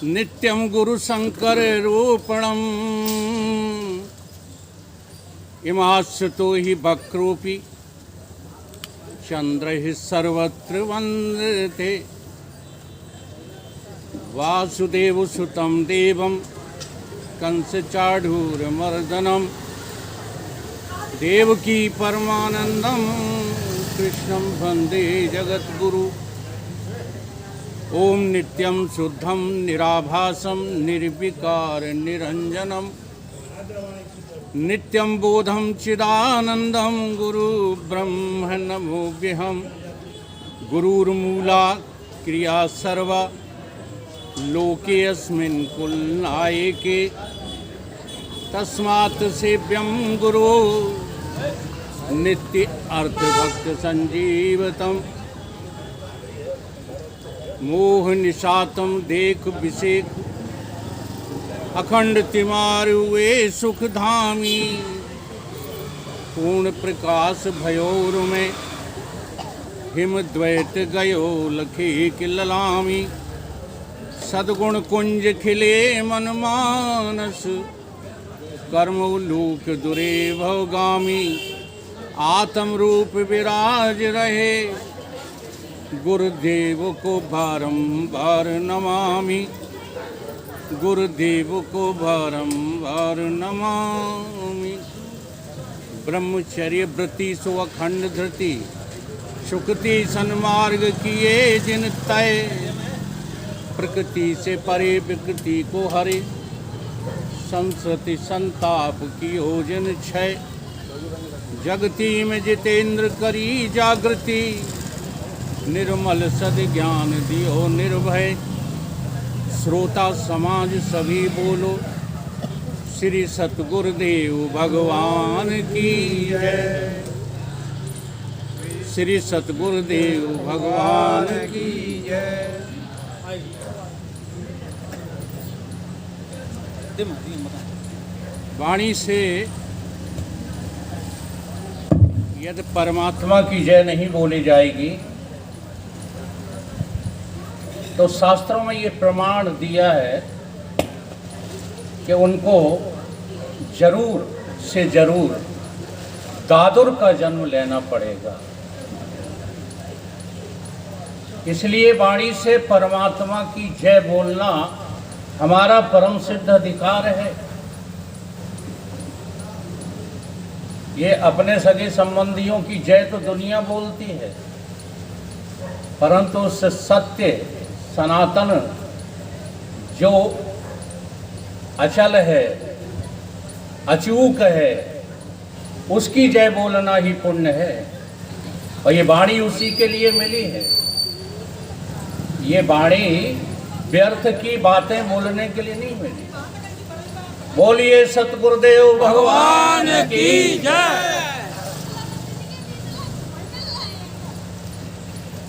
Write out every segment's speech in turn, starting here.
नित्यं गुरुशंकर रूपणम् इमाश्रितो हि वक्रोऽपि चंद्रः सर्वत्र वन्दते वासुदेवसुतं देवं कंसचाढूरमर्दनं देवकी परमानंदं कृष्णं वन्दे जगद्गुरु। ओम नित्यं शुद्धं निराभासं निर्विकार निरंजनं नित्यं बोधं चिदानंदं गुरु ब्रह्म नमोऽभ्यहं। गुरुर्मूला क्रिया सर्वा लोके अस्मिन् कुलनायके तस्मात् सेव्यं गुरु नित्य अर्थभक्त संजीवतम्। मोह निशातम देख विषेक अखंड तिमारुए सुख धामी पूर्ण प्रकाश भयोर में हिम द्वैत गयो लखे किललामी। सद्गुण कुंज खिले मन मानस कर्म लोक दुरे भवगामी। आत्म रूप विराज रहे गुरुदेव को बारंबार नमामि। गुरुदेव को बारंबार नमामि। ब्रह्मचर्य व्रति सो अखंड धृति सुकृति सन्मार्ग किए जिन तय। प्रकृति से परे विकृति को हरे संसति संताप की ओजन क्षय। जगती में जितेंद्र करी जागृति निर्मल सद ज्ञान दियो निर्भय। श्रोता समाज सभी बोलो श्री सतगुरुदेव भगवान की जय। श्री सतगुरुदेव भगवान की जय। वाणी से यदि परमात्मा की जय नहीं बोली जाएगी तो शास्त्रों में ये प्रमाण दिया है कि उनको जरूर से जरूर दादुर का जन्म लेना पड़ेगा। इसलिए वाणी से परमात्मा की जय बोलना हमारा परम सिद्ध अधिकार है। ये अपने सगे संबंधियों की जय तो दुनिया बोलती है, परंतु उस सत्य सनातन जो अचल है अचूक है उसकी जय बोलना ही पुण्य है। और ये वाणी उसी के लिए मिली है। ये वाणी व्यर्थ की बातें बोलने के लिए नहीं मिली। बोलिए सतगुरुदेव भगवान की जय।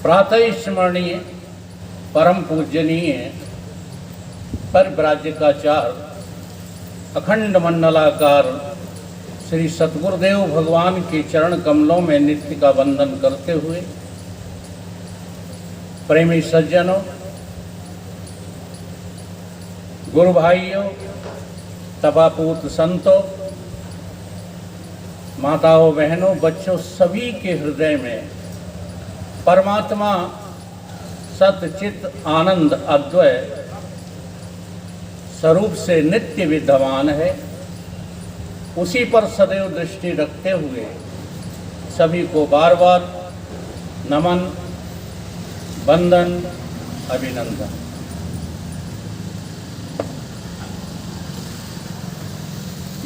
प्रातः स्मरणीय परम पूजनीय परिव्राजकाचार्य अखंड मंडलाकार श्री सतगुरुदेव भगवान के चरण कमलों में नित्य का वंदन करते हुए प्रेमी सज्जनों, गुरु भाइयों, तपापूत संतों, माताओं, बहनों, बच्चों, सभी के हृदय में परमात्मा सतचित आनंद अद्वय स्वरूप से नित्य विद्यमान है। उसी पर सदैव दृष्टि रखते हुए सभी को बार बार नमन, वंदन, अभिनंदन।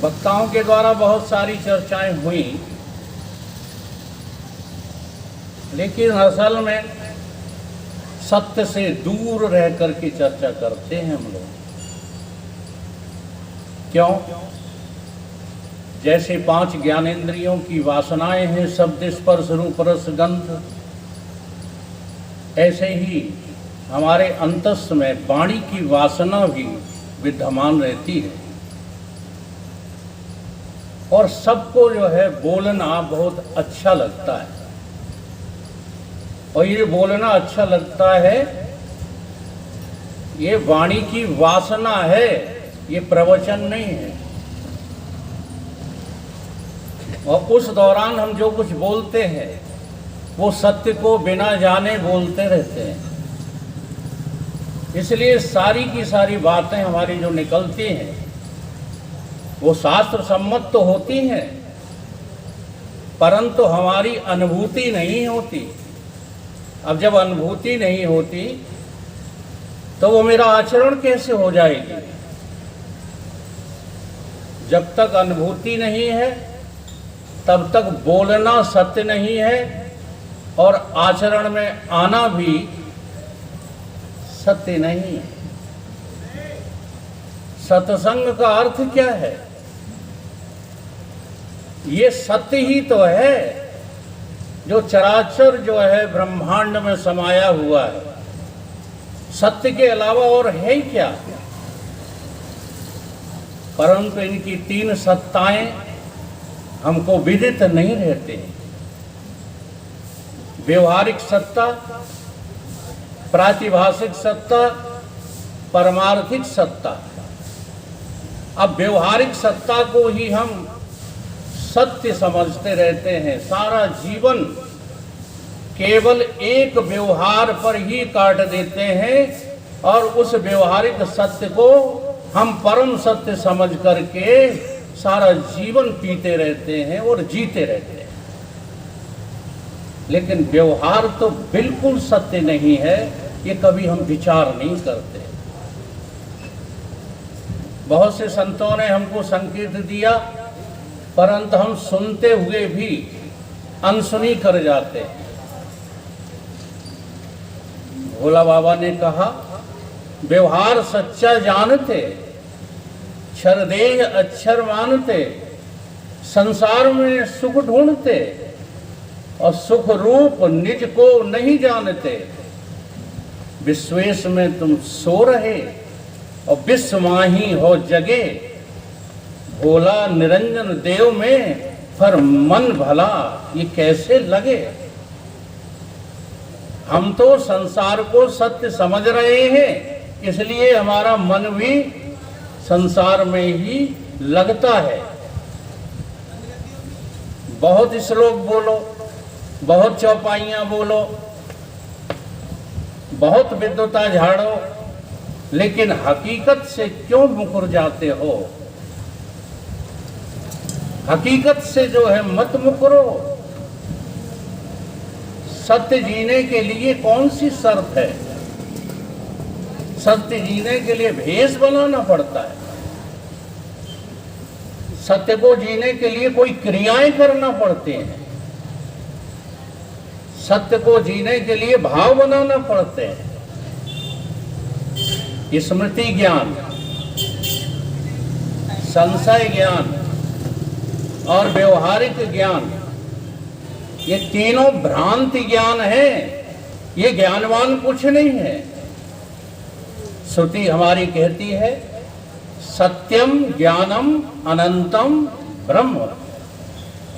वक्ताओं के द्वारा बहुत सारी चर्चाएं हुई, लेकिन असल में सत्य से दूर रह कर के चर्चा करते हैं हम लोग। क्यों? जैसे 5 ज्ञानेंद्रियों की वासनाएं हैं, शब्द स्पर्श रूप रस गंध, ऐसे ही हमारे अंतस में वाणी की वासना भी विद्यमान रहती है। और सबको जो है बोलना बहुत अच्छा लगता है। और ये बोलना अच्छा लगता है ये वाणी की वासना है, ये प्रवचन नहीं है। और उस दौरान हम जो कुछ बोलते हैं वो सत्य को बिना जाने बोलते रहते हैं। इसलिए सारी की सारी बातें हमारी जो निकलती हैं वो शास्त्र सम्मत तो होती हैं, परंतु हमारी अनुभूति नहीं होती। अब जब अनुभूति नहीं होती तो वो मेरा आचरण कैसे हो जाएगी? जब तक अनुभूति नहीं है तब तक बोलना सत्य नहीं है और आचरण में आना भी सत्य नहीं है। सत्संग का अर्थ क्या है? ये सत्य ही तो है जो चराचर जो है ब्रह्मांड में समाया हुआ है। सत्य के अलावा और है ही क्या? परंतु इनकी तीन सत्ताएं हमको विदित नहीं रहते। व्यवहारिक सत्ता, प्रातिभाषिक सत्ता, परमार्थिक सत्ता। अब व्यवहारिक सत्ता को ही हम सत्य समझते रहते हैं। सारा जीवन केवल एक व्यवहार पर ही काट देते हैं और उस व्यवहारिक सत्य को हम परम सत्य समझ करके सारा जीवन पीते रहते हैं और जीते रहते हैं। लेकिन व्यवहार तो बिल्कुल सत्य नहीं है, ये कभी हम विचार नहीं करते। बहुत से संतों ने हमको संकेत दिया, परंतु हम सुनते हुए भी अनसुनी कर जाते हैं। भोला बाबा ने कहा, व्यवहार सच्चा जानते, क्षरदेह अक्षर मानते, संसार में सुख ढूंढते और सुख रूप निज को नहीं जानते। विश्वेश में तुम सो रहे और विश्व माही हो जगे, भोला निरंजन देव में पर मन भला ये कैसे लगे। हम तो संसार को सत्य समझ रहे हैं, इसलिए हमारा मन भी संसार में ही लगता है। बहुत श्लोक बोलो, बहुत चौपाइयाँ बोलो, बहुत विद्वता झाड़ो, लेकिन हकीकत से क्यों मुकर जाते हो? हकीकत से जो है मत मुकरो। सत्य जीने के लिए कौन सी शर्त है? सत्य जीने के लिए भेष बनाना पड़ता है। सत्य को जीने के लिए कोई क्रियाएं करना पड़ते हैं। सत्य को जीने के लिए भाव बनाना पड़ते हैं। स्मृति ज्ञान, संशय ज्ञान और व्यवहारिक ज्ञान, ये तीनों भ्रांति ज्ञान है। ये ज्ञानवान कुछ नहीं है। श्रुति हमारी कहती है, सत्यम ज्ञानम अनंतम ब्रह्म।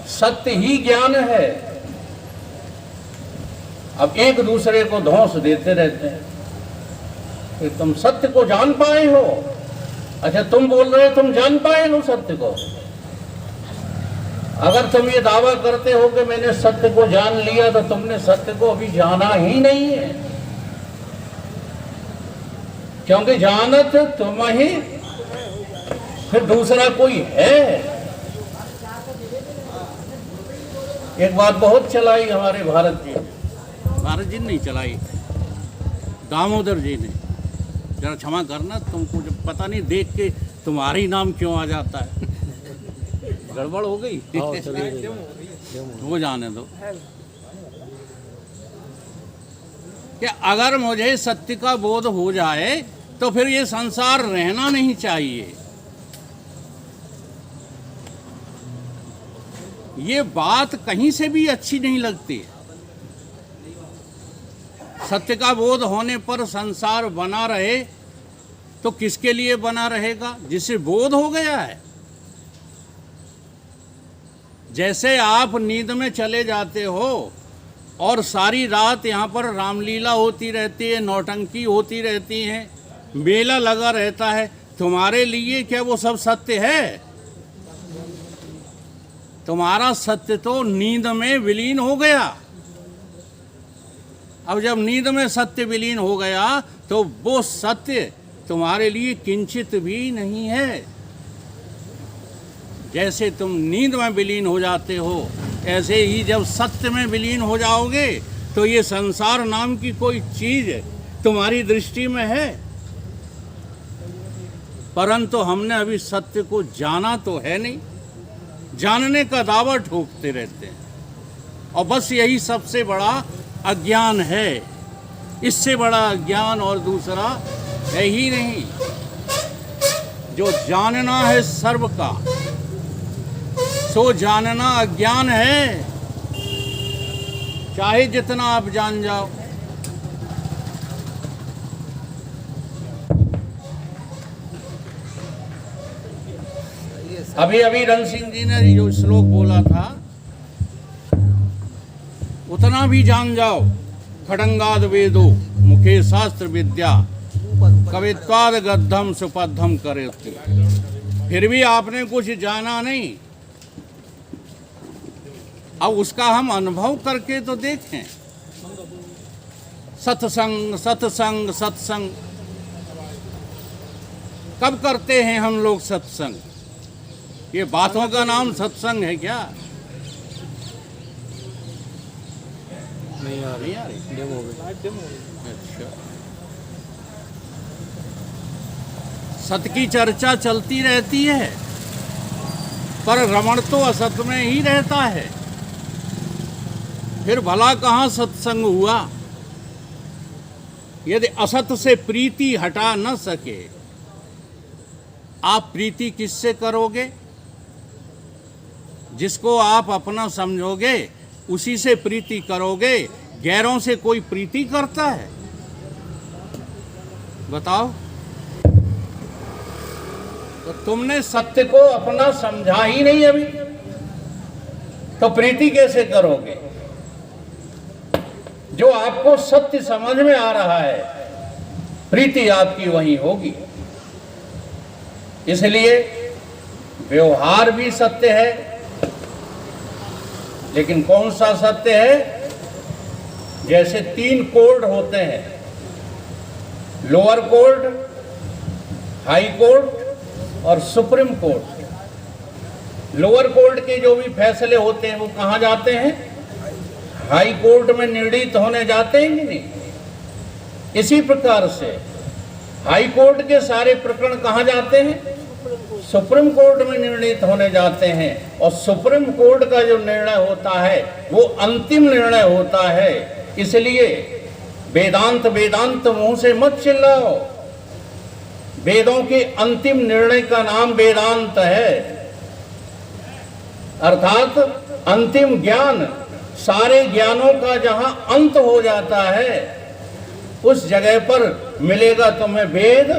सत्य ही ज्ञान है। अब एक दूसरे को धौंस देते रहते हैं कि तुम सत्य को जान पाए हो। अच्छा, तुम बोल रहे हो तुम जान पाए हो सत्य को? अगर तुम ये दावा करते हो कि मैंने सत्य को जान लिया, तो तुमने सत्य को अभी जाना ही नहीं है। क्योंकि जानत तुम ही, फिर दूसरा कोई है। एक बात बहुत चलाई हमारे भारत जी ने नहीं चलाई, दामोदर जी ने। जरा क्षमा करना, तुमको जब पता नहीं देख के तुम्हारी नाम क्यों आ जाता है। गड़बड़ हो गई। वो जाने दो कि अगर मुझे सत्य का बोध हो जाए तो फिर ये संसार रहना नहीं चाहिए। ये बात कहीं से भी अच्छी नहीं लगती। सत्य का बोध होने पर संसार बना रहे तो किसके लिए बना रहेगा? जिसे बोध हो गया है। जैसे आप नींद में चले जाते हो और सारी रात यहाँ पर रामलीला होती रहती है, नौटंकी होती रहती है, मेला लगा रहता है, तुम्हारे लिए क्या वो सब सत्य है? तुम्हारा सत्य तो नींद में विलीन हो गया। अब जब नींद में सत्य विलीन हो गया तो वो सत्य तुम्हारे लिए किंचित भी नहीं है। जैसे तुम नींद में विलीन हो जाते हो, ऐसे ही जब सत्य में विलीन हो जाओगे तो ये संसार नाम की कोई चीज तुम्हारी दृष्टि में है। परंतु हमने अभी सत्य को जाना तो है नहीं, जानने का दावा ठोकते रहते हैं, और बस यही सबसे बड़ा अज्ञान है। इससे बड़ा अज्ञान और दूसरा है ही नहीं। जो जानना है सर्व का, सो जानना अज्ञान है, चाहे जितना आप जान जाओ। अभी अभी रण सिंह जी ने जो श्लोक बोला था, उतना भी जान जाओ। खड़ंगाद वेदो मुखे शास्त्र विद्या कवित्वाद गद्धम सुपद्धम करे, फिर भी आपने कुछ जाना नहीं। अब उसका हम अनुभव करके तो देखें। सत्संग सत्संग सत्संग, कब करते हैं हम लोग सत्संग? ये बातों का नाम सत्संग है क्या? नहीं आ रही डेमो अच्छा, सत की चर्चा चलती रहती है, पर रमण तो असत में ही रहता है। फिर भला कहाँ सत्संग हुआ? यदि असत से प्रीति हटा न सके, आप प्रीति किससे करोगे? जिसको आप अपना समझोगे उसी से प्रीति करोगे। गैरों से कोई प्रीति करता है? बताओ। तो तुमने सत्य को अपना समझा ही नहीं अभी, तो प्रीति कैसे करोगे? जो आपको सत्य समझ में आ रहा है, प्रीति आपकी वही होगी। इसलिए व्यवहार भी सत्य है, लेकिन कौन सा सत्य है? जैसे 3 कोर्ट होते हैं, लोअर कोर्ट, हाई कोर्ट और सुप्रीम कोर्ट। लोअर कोर्ट के जो भी फैसले होते हैं वो कहाँ जाते हैं? हाई कोर्ट में निर्णीत होने जाते हैं कि नहीं? इसी प्रकार से हाई कोर्ट के सारे प्रकरण कहाँ जाते हैं? सुप्रीम कोर्ट में निर्णीत होने जाते हैं। और सुप्रीम कोर्ट का जो निर्णय होता है वो अंतिम निर्णय होता है। इसलिए वेदांत वेदांत मुंह से मत चिल्लाओ। वेदों के अंतिम निर्णय का नाम वेदांत है, अर्थात अंतिम ज्ञान। सारे ज्ञानों का जहां अंत हो जाता है, उस जगह पर मिलेगा तुम्हें वेद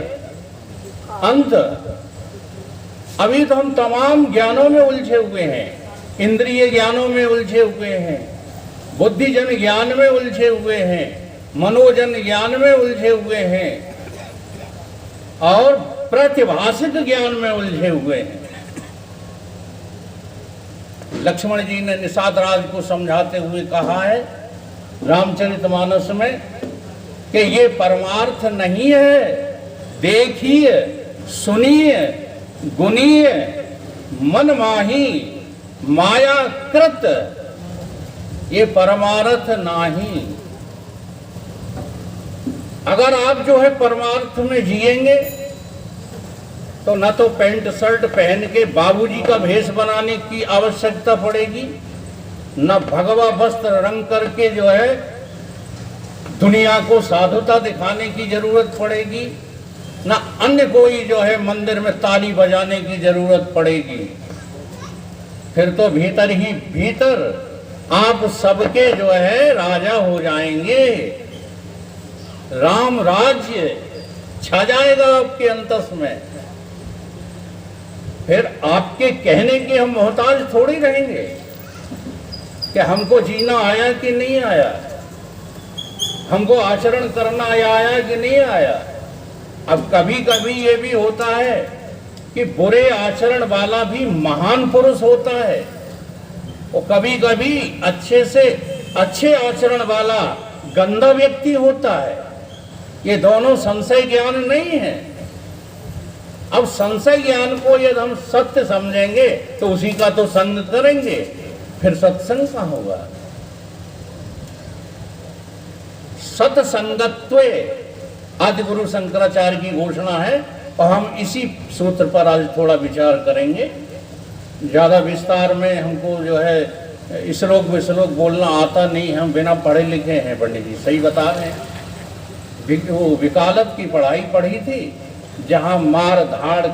अंत। अभी तो हम तमाम ज्ञानों में उलझे हुए हैं, इंद्रिय ज्ञानों में उलझे हुए हैं, बुद्धिजन ज्ञान में उलझे हुए हैं, मनोजन ज्ञान में उलझे हुए हैं और प्रतिभाषिक ज्ञान में उलझे हुए हैं। लक्ष्मण जी ने निषाद राज को समझाते हुए कहा है रामचरितमानस में कि ये परमार्थ नहीं है, देखिए सुनिए गुनीय मन माही माया कृत, ये परमार्थ नहीं। अगर आप जो है परमार्थ में जिएंगे तो न तो पैंट शर्ट पहन के बाबूजी का भेष बनाने की आवश्यकता पड़ेगी, न भगवा वस्त्र रंग करके जो है दुनिया को साधुता दिखाने की जरूरत पड़ेगी, न अन्य कोई जो है मंदिर में ताली बजाने की जरूरत पड़ेगी। फिर तो भीतर ही भीतर आप सबके जो है राजा हो जाएंगे, राम राज्य छा जाएगा आपके अंतस में। फिर आपके कहने के हम मोहताज थोड़ी रहेंगे कि हमको जीना आया कि नहीं आया, हमको आचरण करना आया कि नहीं आया। अब कभी कभी ये भी होता है कि बुरे आचरण वाला भी महान पुरुष होता है, और कभी कभी अच्छे से अच्छे आचरण वाला गंदा व्यक्ति होता है। ये दोनों संशय ज्ञान नहीं है। अब संशय ज्ञान को यदि हम सत्य समझेंगे तो उसी का तो संग करेंगे, फिर सत्संग कहाँ होगा। सत्संगत्वे आदि गुरु शंकराचार्य की घोषणा है, और हम इसी सूत्र पर आज थोड़ा विचार करेंगे। ज़्यादा विस्तार में हमको जो है श्लोक विश्लोक बोलना आता नहीं, हम बिना पढ़े लिखे हैं। पंडित जी सही बता रहे हैं। वो वकालत की पढ़ाई पढ़ी थी, जहाँ मार धाड़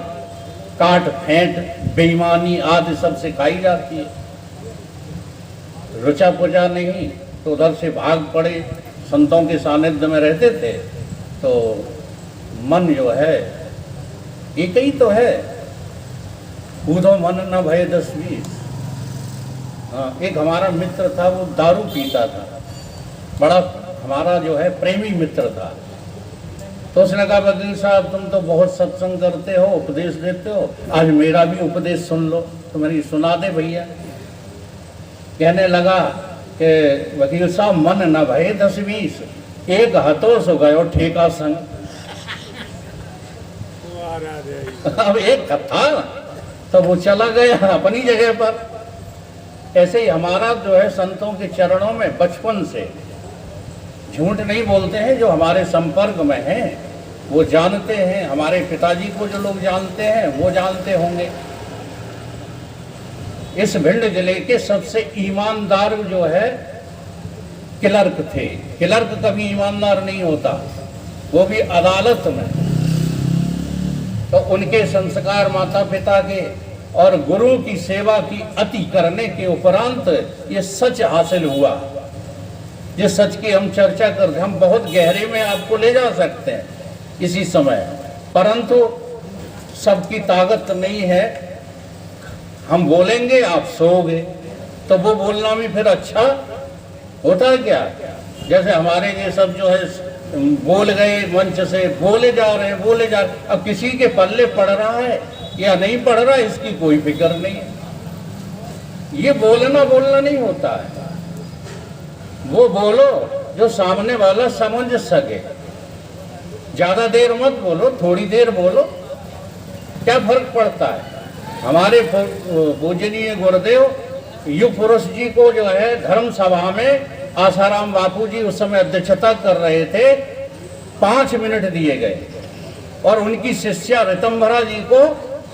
काट फेंट बेईमानी आदि सब सिखाई जाती है। रुचा पुचा नहीं तो उधर से भाग पड़े, संतों के सानिध्य में रहते थे तो मन जो है एक ही तो है, कूदो मन न भय 10-20। हाँ, एक हमारा मित्र था, वो दारू पीता था, बड़ा हमारा जो है प्रेमी मित्र था। तो उसने कहा वकील साहब तुम तो बहुत सत्संग करते हो, उपदेश देते हो, आज मेरा भी उपदेश सुन लो। तो मैंने सुना दे भैया। कहने लगा कि वकील साहब मन न भय 10-20, एक हथो सो गयो ठेका संग। अब एक था तो वो चला गया अपनी जगह पर। ऐसे ही हमारा जो है संतों के चरणों में बचपन से, झूठ नहीं बोलते हैं, जो हमारे संपर्क में हैं वो जानते हैं। हमारे पिताजी को जो लोग जानते हैं वो जानते होंगे। इस भिंड जिले के सबसे ईमानदार जो है क्लर्क थे। क्लर्क कभी ईमानदार नहीं होता, वो भी अदालत में। तो उनके संस्कार माता पिता के और गुरु की सेवा की अति करने के उपरांत ये सच हासिल हुआ। ये सच की हम चर्चा करते, हम बहुत गहरे में आपको ले जा सकते हैं इसी समय, परंतु सबकी ताकत नहीं है। हम बोलेंगे आप सोओगे, तो वो बोलना भी फिर अच्छा होता है क्या। जैसे हमारे ये सब जो है बोल गए मंच से, बोले जा रहे हैं बोले जा रहे हैं। अब किसी के पल्ले पड़ रहा है या नहीं पड़ रहा है इसकी कोई फिक्र नहीं है। ये बोलना नहीं होता है। वो बोलो जो सामने वाला समझ सके। ज्यादा देर मत बोलो, थोड़ी देर बोलो, क्या फर्क पड़ता है। हमारे पूजनीय गुरुदेव युग पुरुष जी को जो है धर्म सभा में आसाराम बापू जी उस समय अध्यक्षता कर रहे थे, 5 मिनट दिए गए, और उनकी शिष्या ऋतंभरा जी को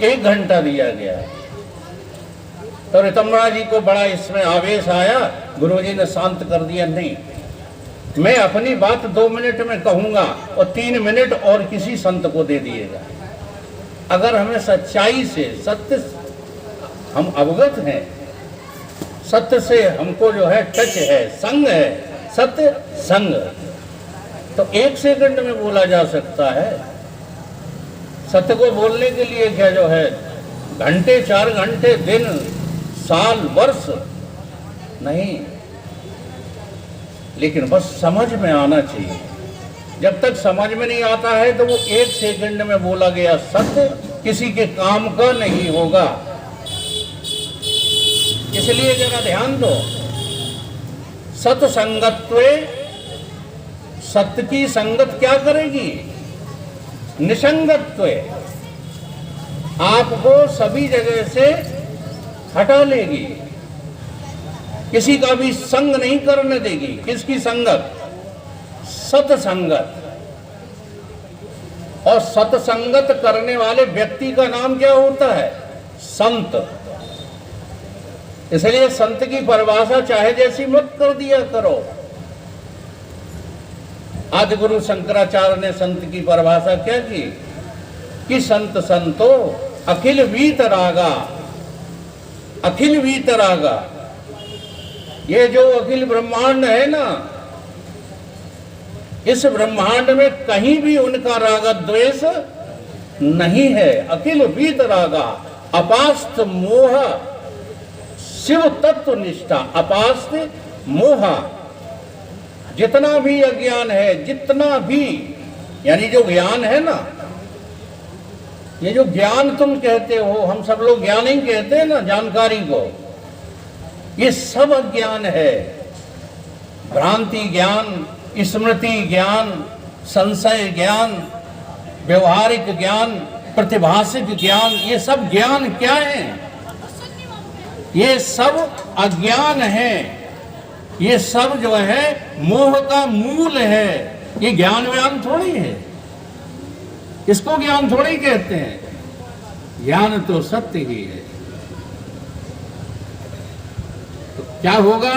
1 घंटा दिया गया। तो ऋतंभरा जी को बड़ा इसमें आवेश आया, गुरुजी ने शांत कर दिया, नहीं मैं अपनी बात 2 मिनट में कहूंगा और 3 मिनट और किसी संत को दे दिएगा। अगर हमें सच्चाई से, सत्य हम अवगत हैं, सत्य से हमको जो है टच है, संग है, सत्य संग, तो 1 सेकंड में बोला जा सकता है। सत्य को बोलने के लिए क्या जो है घंटे 4 घंटे दिन साल वर्ष नहीं, लेकिन बस समझ में आना चाहिए। जब तक समझ में नहीं आता है तो वो 1 सेकंड में बोला गया सत्य किसी के काम का नहीं होगा। इसलिए जरा ध्यान दो, सत्संगत्वे, सत्य की संगत क्या करेगी, निसंगत्वे, आपको सभी जगह से हटा लेगी, किसी का भी संग नहीं करने देगी। किसकी संगत, सत्संगत। और सत्संगत करने वाले व्यक्ति का नाम क्या होता है, संत। इसलिए संत की परिभाषा चाहे जैसी मत कर दिया करो। आदि गुरु शंकराचार्य ने संत की परिभाषा क्या की कि संत संतो अखिल वीतरागा, अखिल वीतरागा। ये जो अखिल ब्रह्मांड है ना, इस ब्रह्मांड में कहीं भी उनका राग द्वेष नहीं है। अखिल वीतरागा, अपास्त मोह शिव तत्व निष्ठा, अपास्त मोह। जितना भी अज्ञान है, जितना भी, यानी जो ज्ञान है ना, ये जो ज्ञान तुम कहते हो, हम सब लोग ज्ञान ही कहते हैं ना जानकारी को, ये सब अज्ञान है। भ्रांति ज्ञान, स्मृति ज्ञान, संशय ज्ञान, व्यवहारिक ज्ञान, प्रतिभाषिक ज्ञान, ये सब ज्ञान क्या है? ये सब अज्ञान है। ये सब जो है मोह का मूल है। ये ज्ञान व्यान थोड़ी है, इसको ज्ञान थोड़ी कहते हैं। ज्ञान तो सत्य ही है। तो क्या होगा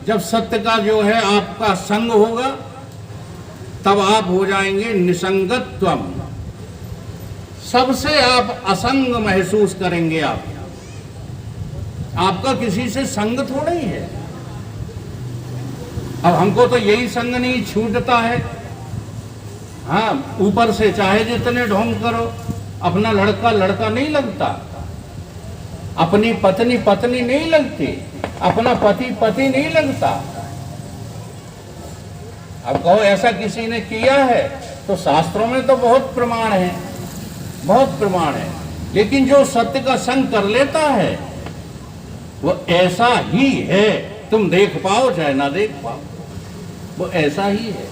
जब सत्य का जो है आपका संग होगा, तब आप हो जाएंगे निसंगत्वम। सबसे आप असंग महसूस करेंगे। आपका किसी से संग थोड़ा ही है। अब हमको तो यही संग नहीं छूटता है। हाँ, ऊपर से चाहे जितने ढोंग करो, अपना लड़का लड़का नहीं लगता, अपनी पत्नी पत्नी नहीं लगती, अपना पति पति नहीं लगता। अब कहो ऐसा किसी ने किया है, तो शास्त्रों में तो बहुत प्रमाण है, बहुत प्रमाण है। लेकिन जो सत्य का संग कर लेता है वो ऐसा ही है। तुम देख पाओ चाहे ना देख पाओ, वो ऐसा ही है।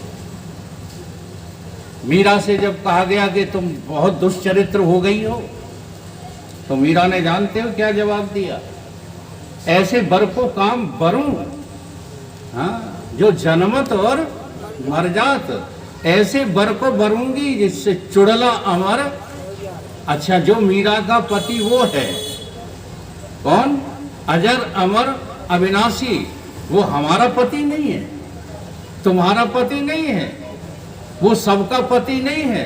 मीरा से जब कहा गया कि तुम बहुत दुष्चरित्र हो गई हो, तो मीरा ने जानते हो क्या जवाब दिया? ऐसे बर को काम बरूं, हाँ, जो जन्मत और मर जात। ऐसे बर को बरूंगी जिससे चुड़ला अमर। अच्छा, जो मीरा का पति वो है कौन? अजर अमर अविनाशी। वो हमारा पति नहीं है, तुम्हारा पति नहीं है, वो सबका पति नहीं है।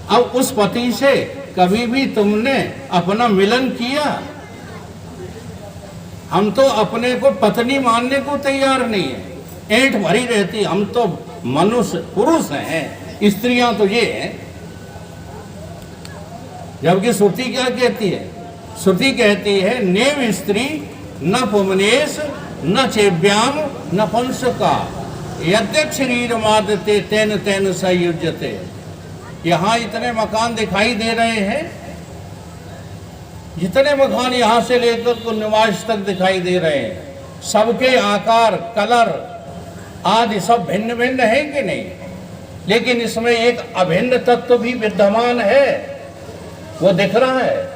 अब उस पति से कभी भी तुमने अपना मिलन किया? हम तो अपने को पत्नी मानने को तैयार नहीं है, ऐंठ भरी रहती। हम तो मनुष्य पुरुष हैं, स्त्रियां तो ये हैं। जबकि श्रुति क्या कहती है? श्रुति कहती है नेव स्त्री न पुमनेश न चेव्याम न पंसका यद्यप शरीर मादते तेन तेन संयुज्यते। यहाँ इतने मकान दिखाई दे रहे हैं, जितने मकान यहाँ से लेकर तो निवास तक दिखाई दे रहे हैं, सबके आकार कलर आदि सब भिन्न भिन्न है कि नहीं? लेकिन इसमें एक अभिन्न तत्व भी विद्यमान है, वो दिख रहा है।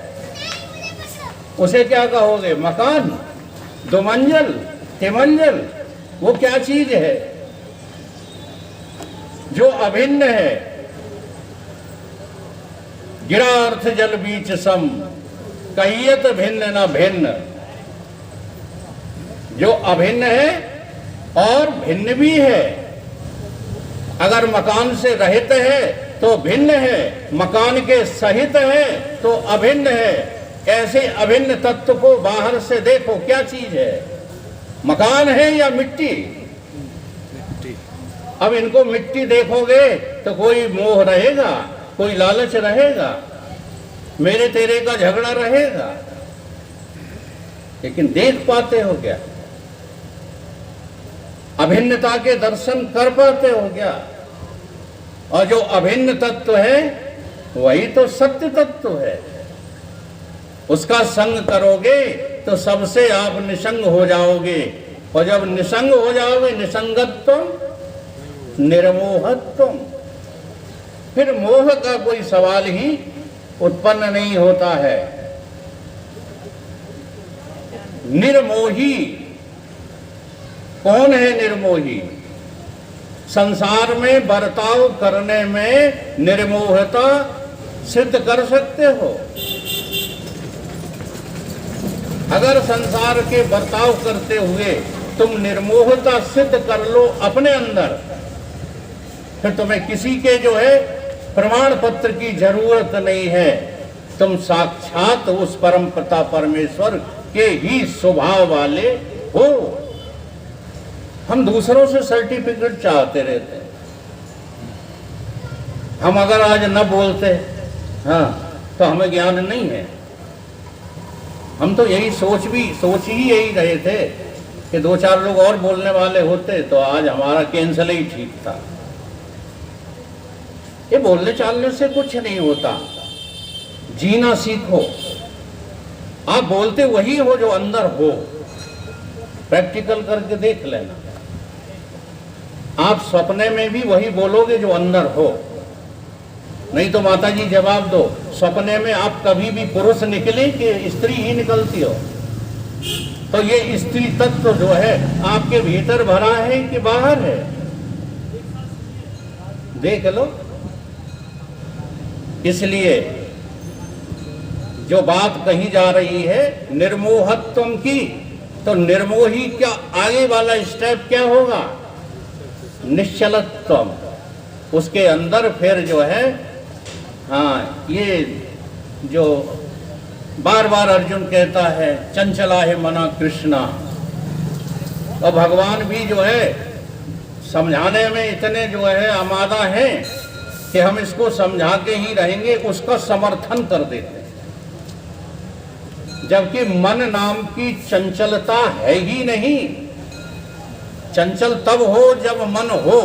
उसे क्या कहोगे? मकान, दुमंजल, तिमंजल, वो क्या चीज है जो अभिन्न है? गिरा अर्थ जल बीच सम, कहियत भिन्न न भिन्न। जो अभिन्न है और भिन्न भी है। अगर मकान से रहित है तो भिन्न है, मकान के सहित है तो अभिन्न है। ऐसे अभिन्न तत्व को बाहर से देखो, क्या चीज है? मकान है या मिट्टी? अब इनको मिट्टी देखोगे तो कोई मोह रहेगा, कोई लालच रहेगा, मेरे तेरे का झगड़ा रहेगा। लेकिन देख पाते हो क्या? अभिन्नता के दर्शन कर पाते हो क्या? और जो अभिन्न तत्व है वही तो सत्य तत्व है। उसका संग करोगे तो सबसे आप निसंग हो जाओगे। और जब निसंग हो जाओगे, निसंगत्वम निर्मोहत्वम, फिर मोह का कोई सवाल ही उत्पन्न नहीं होता है। निर्मोही कौन है? निर्मोही संसार में बर्ताव करने में निर्मोहता सिद्ध कर सकते हो। अगर संसार के बर्ताव करते हुए तुम निर्मोहता सिद्ध कर लो अपने अंदर, फिर तुम्हें किसी के जो है प्रमाण पत्र की जरूरत नहीं है। तुम साक्षात उस परम पिता परमेश्वर के ही स्वभाव वाले हो। हम दूसरों से सर्टिफिकेट चाहते रहते हैं। हम अगर आज न बोलते हाँ तो हमें ज्ञान नहीं है। हम तो यही सोच ही यही रहे थे कि दो चार लोग और बोलने वाले होते तो आज हमारा कैंसल ही ठीक था। ये बोलने चालने से कुछ नहीं होता। जीना सीखो। आप बोलते वही हो जो अंदर हो, प्रैक्टिकल करके देख लेना। आप सपने में भी वही बोलोगे जो अंदर हो। नहीं तो माता जी जवाब दो, सपने में आप कभी भी पुरुष निकले कि स्त्री ही निकलती हो? तो ये स्त्री तत्व जो है आपके भीतर भरा है कि बाहर है? देख लो। इसलिए जो बात कही जा रही है निर्मोहत्वम की, तो निर्मोही क्या आगे वाला स्टेप क्या होगा? निश्चलत्वम। उसके अंदर फिर जो है, हाँ, ये जो बार बार अर्जुन कहता है चंचला है मना कृष्णा, और भगवान भी जो है समझाने में इतने जो है आमादा हैं कि हम इसको समझा के ही रहेंगे, उसका समर्थन कर देते हैं। जबकि मन नाम की चंचलता है ही नहीं। चंचल तब हो जब मन हो।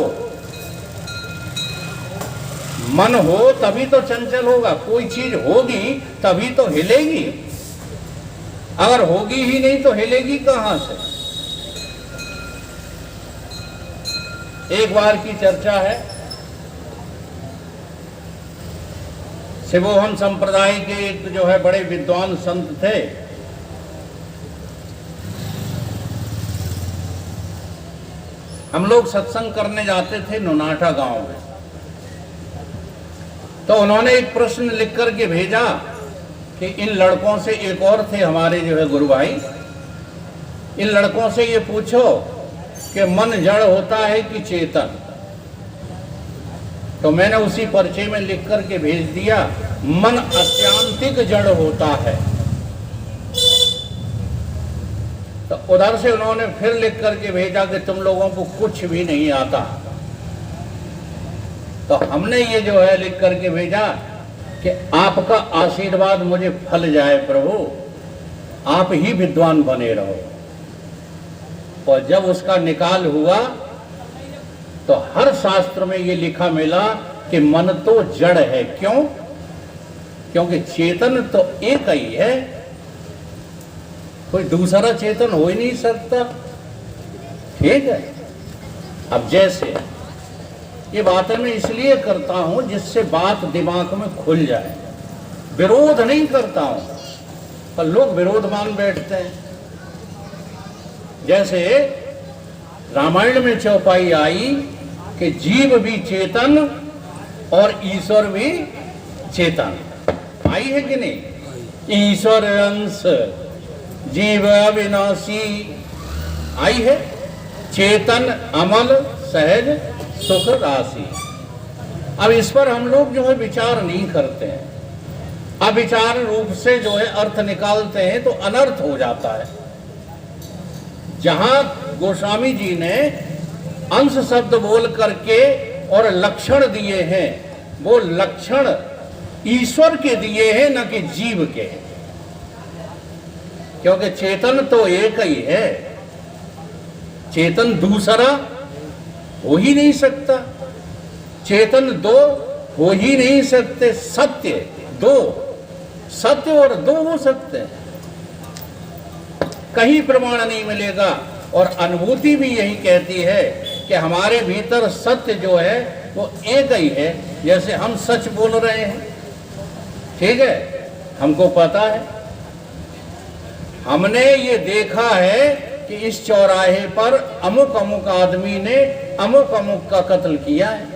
मन हो तभी तो चंचल होगा। कोई चीज होगी तभी तो हिलेगी, अगर होगी ही नहीं तो हिलेगी कहां से? एक बार की चर्चा है, शिवोहम संप्रदाय के एक जो है बड़े विद्वान संत थे। हम लोग सत्संग करने जाते थे नोनाटा गांव में। तो उन्होंने एक प्रश्न लिख करके भेजा कि इन लड़कों से, एक और थे हमारे जो है गुरु भाई, इन लड़कों से ये पूछो कि मन जड़ होता है कि चेतन? तो मैंने उसी पर्चे में लिख करके भेज दिया, मन अत्यांतिक जड़ होता है। तो उधर से उन्होंने फिर लिख करके भेजा कि तुम लोगों को कुछ भी नहीं आता। तो हमने ये जो है लिख करके भेजा कि आपका आशीर्वाद मुझे फल जाए प्रभु, आप ही विद्वान बने रहो। और जब उसका निकाल हुआ तो हर शास्त्र में ये लिखा मिला कि मन तो जड़ है। क्यों? क्योंकि चेतन तो एक ही है, कोई दूसरा चेतन हो ही नहीं सकता। ठीक है। अब जैसे ये बातें मैं इसलिए करता हूं जिससे बात दिमाग में खुल जाए। विरोध नहीं करता हूं, पर लोग विरोध मान बैठते हैं। जैसे रामायण में चौपाई आई कि जीव भी चेतन और ईश्वर भी चेतन। आई है कि नहीं? ईश्वर अंश जीव अविनाशी आई है। चेतन अमल सहज सुख राशि। अब इस पर हम लोग जो है विचार नहीं करते हैं। अविचार रूप से जो है अर्थ निकालते हैं तो अनर्थ हो जाता है। जहां गोस्वामी जी ने अंश शब्द बोल करके और लक्षण दिए हैं, वो लक्षण ईश्वर के दिए हैं, न कि जीव के। क्योंकि चेतन तो एक ही है, चेतन दूसरा हो ही नहीं सकता। चेतन दो हो ही नहीं सकते। सत्य दो, सत्य और दो हो सकते हैं, कहीं प्रमाण नहीं मिलेगा। और अनुभूति भी यही कहती है कि हमारे भीतर सत्य जो है वो एक ही है। जैसे हम सच बोल रहे हैं, ठीक है, हमको पता है, हमने ये देखा है कि इस चौराहे पर अमुक अमुक आदमी ने अमुक अमुक का कत्ल किया है,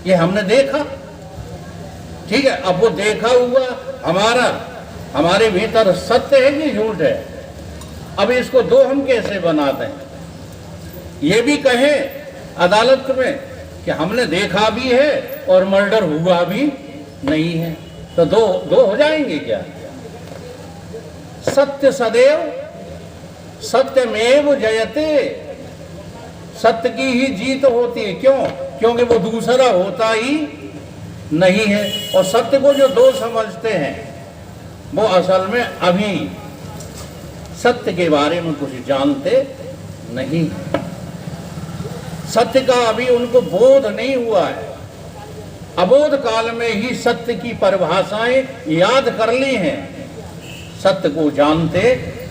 ये हमने देखा। ठीक है, अब वो देखा हुआ हमारे भीतर सत्य है कि झूठ है? अब इसको दो हम कैसे बनाते हैं? ये भी कहें अदालत में कि हमने देखा भी है और मर्डर हुआ भी नहीं है, तो दो हो जाएंगे क्या? सत्य सदैव सत्यमेव जयते। सत्य की ही जीत होती है। क्यों? क्योंकि वो दूसरा होता ही नहीं है। और सत्य को जो दो समझते हैं वो असल में अभी सत्य के बारे में कुछ जानते नहीं। सत्य का अभी उनको बोध नहीं हुआ है। अबोध काल में ही सत्य की परिभाषाएं याद कर ली हैं। सत्य को जानते